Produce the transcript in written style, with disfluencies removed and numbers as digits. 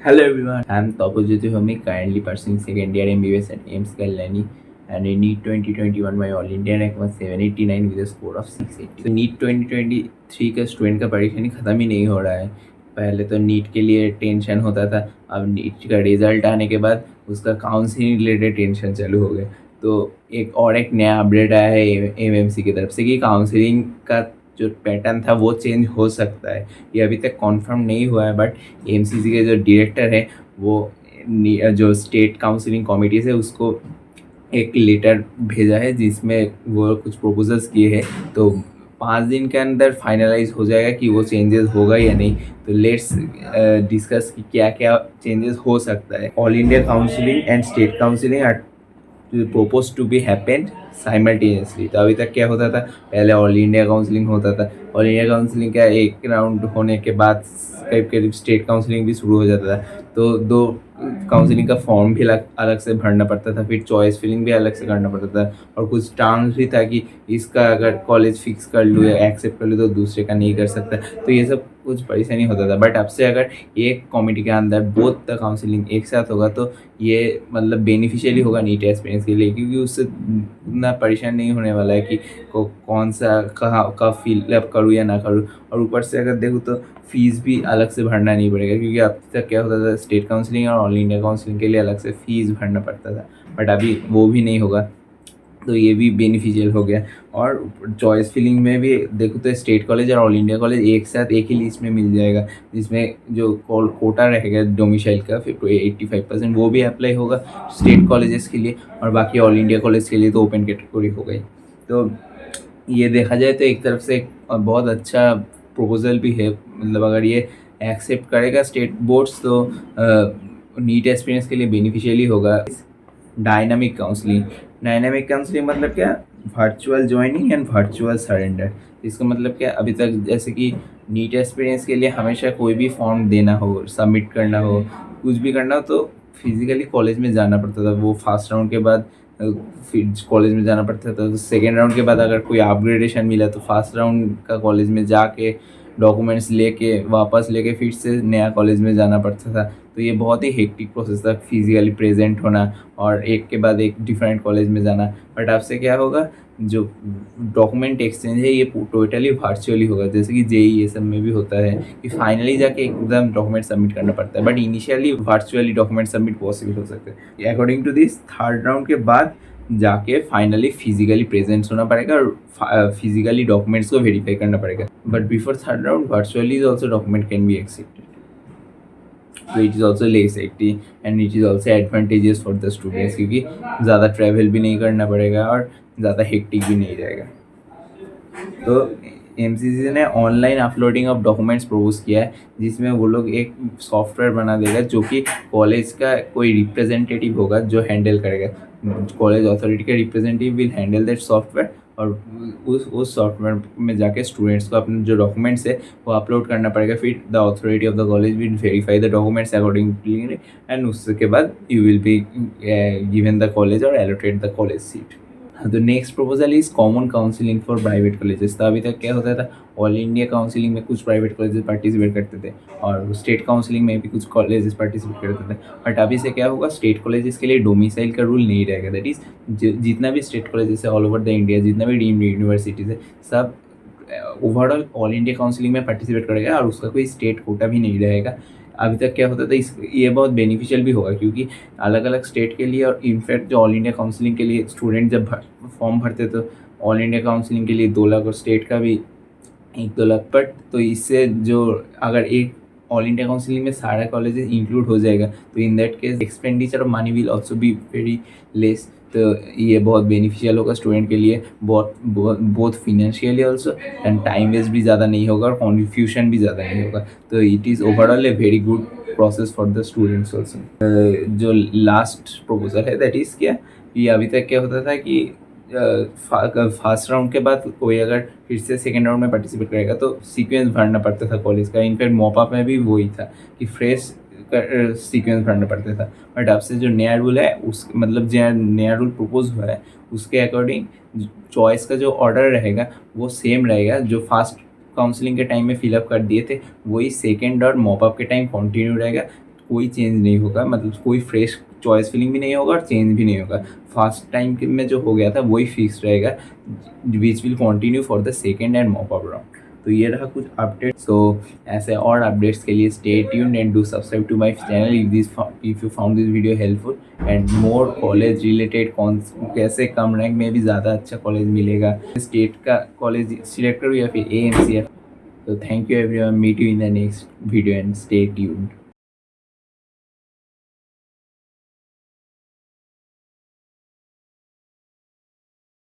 Hello everyone, I'm Tapojyoti Homik, currently pursuing second year MBBS at AIMS Kalyani, and in NEET 2021 my All India rank was 789 with a score of 680. तो NEET 2023 का student का परीक्षा नहीं ख़त्म ही नहीं हो रहा है। पहले तो नीट के लिए टेंशन होता था, अब नीट का रिजल्ट आने के बाद उसका काउंसलिंग रिलेटेड टेंशन चालू हो गए। तो एक नया अपडेट आया है एमएमसी की तरफ से कि काउंसलिंग का जो पैटर्न था वो चेंज हो सकता है। ये अभी तक कॉन्फर्म नहीं हुआ है, बट एमसीसी के जो डायरेक्टर है वो जो स्टेट काउंसलिंग कमिटी से उसको एक लेटर भेजा है जिसमें वो कुछ प्रपोजल्स किए हैं। तो 5 दिन के अंदर फाइनलाइज हो जाएगा कि वो चेंजेस होगा या नहीं। तो लेट्स डिस्कस कि क्या क्या चेंजेस हो सकता है। All India counselling and state counselling are propose to be happened simultaneously. तो अभी तक क्या होता था, पहले ऑल इंडिया काउंसलिंग होता था। ऑल इंडिया काउंसलिंग का एक राउंड होने के बाद करीब करीब स्टेट काउंसलिंग भी शुरू हो जाता था। तो दो काउंसलिंग का फॉर्म भी अलग से भरना पड़ता था, फिर चॉइस फिलिंग भी अलग से करना पड़ता था, और कुछ टर्म्स भी था कि इसका अगर कॉलेज फिक्स कर लूँ या एक्सेप्ट कर लूँ तो दूसरे का नहीं कर सकता। तो ये सब कुछ परेशानी होता था। बट अब से अगर एक कमिटी के अंदर बोथ द काउंसलिंग एक साथ होगा तो ये मतलब बेनिफिशियली होगा नीट एस्पिरेंट्स के लिए, क्योंकि उससे उतना परेशान नहीं होने वाला है कि कौन सा कहाँ कब फिलअप करूँ या ना करूँ। और ऊपर से अगर देखूँ तो फीस भी अलग से भरना नहीं पड़ेगा, क्योंकि अब तक क्या होता था, स्टेट काउंसलिंग और ऑल इंडिया काउंसलिंग के लिए अलग से फीस भरना पड़ता था, बट अभी वो भी नहीं होगा। तो ये भी बेनिफिशियल हो गया। और चॉइस फिलिंग में भी देखो तो स्टेट कॉलेज और ऑल इंडिया कॉलेज एक साथ एक ही लिस्ट में मिल जाएगा, जिसमें जो कोटा रहेगा डोमिसाइल का 85% वो भी अप्लाई होगा स्टेट कॉलेजेस के लिए, और बाकी ऑल इंडिया कॉलेज के लिए तो ओपन कैटेगरी हो गई। तो ये देखा जाए तो एक तरफ से एक बहुत अच्छा प्रपोजल भी है। मतलब अगर ये एक्सेप्ट करेगा स्टेट बोर्ड्स तो नीट एक्सपीरियंस के लिए बेनिफिशियली होगा। डायनामिक काउंसलिंग मतलब क्या, virtual joining and virtual surrender. इसका मतलब क्या, अभी तक जैसे कि नीट एक्सपीरियंस के लिए हमेशा कोई भी फॉर्म देना हो, सबमिट करना हो, कुछ भी करना हो तो फिजिकली कॉलेज में जाना पड़ता था। वो फर्स्ट राउंड के बाद फिर कॉलेज में जाना पड़ता था। तो सेकेंड राउंड के बाद अगर कोई अपग्रेडेशन मिला तो फर्स्ट राउंड का कॉलेज में जाके डॉक्यूमेंट्स लेके वापस लेके फिर से नया कॉलेज में जाना पड़ता था। तो ये बहुत ही हेक्टिक प्रोसेस था, फिजिकली प्रेजेंट होना और एक के बाद एक डिफरेंट कॉलेज में जाना। बट अब से क्या होगा, जो डॉक्यूमेंट एक्सचेंज है ये टोटली वर्चुअली होगा, जैसे कि जेई ये सब में भी होता है कि फाइनली जाके एकदम डॉक्यूमेंट सबमिट करना पड़ता है, but initially virtually document submit possible हो सकता है। According to this third round के बाद जाके फाइनली फिजिकली प्रेजेंट होना पड़ेगा और फिजिकली डॉक्यूमेंट्स को वेरीफाई करना पड़ेगा। But before third round virtually also document can be accepted. तो it is also less hectic and it is also advantages for the students, क्योंकि ज़्यादा ट्रैवल भी नहीं करना पड़ेगा और ज़्यादा हेक्टिक भी नहीं रहेगा। तो एमसीसी ने online uploading of documents propose किया है, जिसमें वो लोग एक सॉफ्टवेयर बना देगा जो कि कॉलेज का कोई रिप्रेजेंटेटिव होगा जो हैंडल करेगा। कॉलेज अथॉरिटी के representative will handle that software, और उस सॉफ्टवेयर में जाके स्टूडेंट्स को अपने जो डॉक्यूमेंट्स है वो अपलोड करना पड़ेगा। फिर the authority of the college will verify the documents accordingly, and उसके बाद you will be given the college और एलोटेड द कॉलेज सीट। तो next proposal is common counselling for private colleges. तो अभी तक क्या होता था, ऑल इंडिया काउंसिलिंग में कुछ प्राइवेट कॉलेजेस पार्टिसिपेट करते थे और स्टेट काउंसिलिंग में भी कुछ कॉलेजेस पार्टिसिपेट करते थे। बट अभी से क्या होगा, स्टेट कॉलेजेस के लिए डोमिसाइल का रूल नहीं रहेगा। दैट इज जितना भी स्टेट कॉलेजेस है ऑल ओवर द इंडिया, जितना भी डीम्ड यूनिवर्सिटीज़ है, सब ओवरऑल ऑल इंडिया काउंसिलिंग में पार्टिसिपेट करेगा और उसका कोई स्टेट कोटा भी नहीं रहेगा। अभी तक क्या होता था, ये बहुत बेनिफिशियल भी होगा, क्योंकि अलग अलग स्टेट के लिए और इनफैक्ट जो ऑल इंडिया काउंसिलिंग के लिए स्टूडेंट जब फॉर्म भरते तो ऑल इंडिया काउंसिलिंग के लिए 2 लाख और स्टेट का भी 1-2 लाख। बट तो इससे जो अगर एक ऑल इंडिया काउंसिलिंग में सारा कॉलेजेस इंक्लूड हो जाएगा तो in that case expenditure of money will also be very less. तो ये बहुत बेनिफिशियल होगा स्टूडेंट के लिए, बहुत financially also, and time waste भी ज़्यादा नहीं होगा और कन्फ्यूजन भी ज़्यादा नहीं होगा। तो it is overall a very good process for the students also. जो लास्ट प्रपोजल है दैट इज़ क्या, ये अभी तक क्या होता था कि फर्स्ट राउंड के बाद कोई अगर फिर से सेकेंड राउंड में पार्टिसिपेट करेगा तो सीक्वेंस भरना पड़ता था कॉलेज का। इनफैक्ट मॉपअप में भी वही था कि फ्रेश सीक्वेंस भरना पड़ता था। बट अब से जो नया रूल है उस मतलब जो नया रूल प्रपोज हुआ है उसके अकॉर्डिंग चॉइस का जो ऑर्डर रहेगा वो सेम रहेगा। जो फर्स्ट काउंसलिंग के टाइम में फिलअप कर दिए थे वही सेकेंड और मॉपअप के टाइम कंटिन्यू रहेगा। कोई चेंज नहीं होगा, मतलब कोई फ्रेश चॉइस फिलिंग भी नहीं होगा और चेंज भी नहीं होगा। फर्स्ट टाइम में जो हो गया था वही फिक्स रहेगा, which will continue for the second and mop up round. तो ये रहा कुछ अपडेट। सो ऐसे और अपडेट्स के लिए stay tuned and do subscribe to my channel if you found this video helpful and more college related कैसे कम रैंक में भी ज़्यादा अच्छा कॉलेज मिलेगा, स्टेट का कॉलेज सिलेक्ट करो या फिर AMCF। तो thank you everyone, meet you in the next video and stay tuned.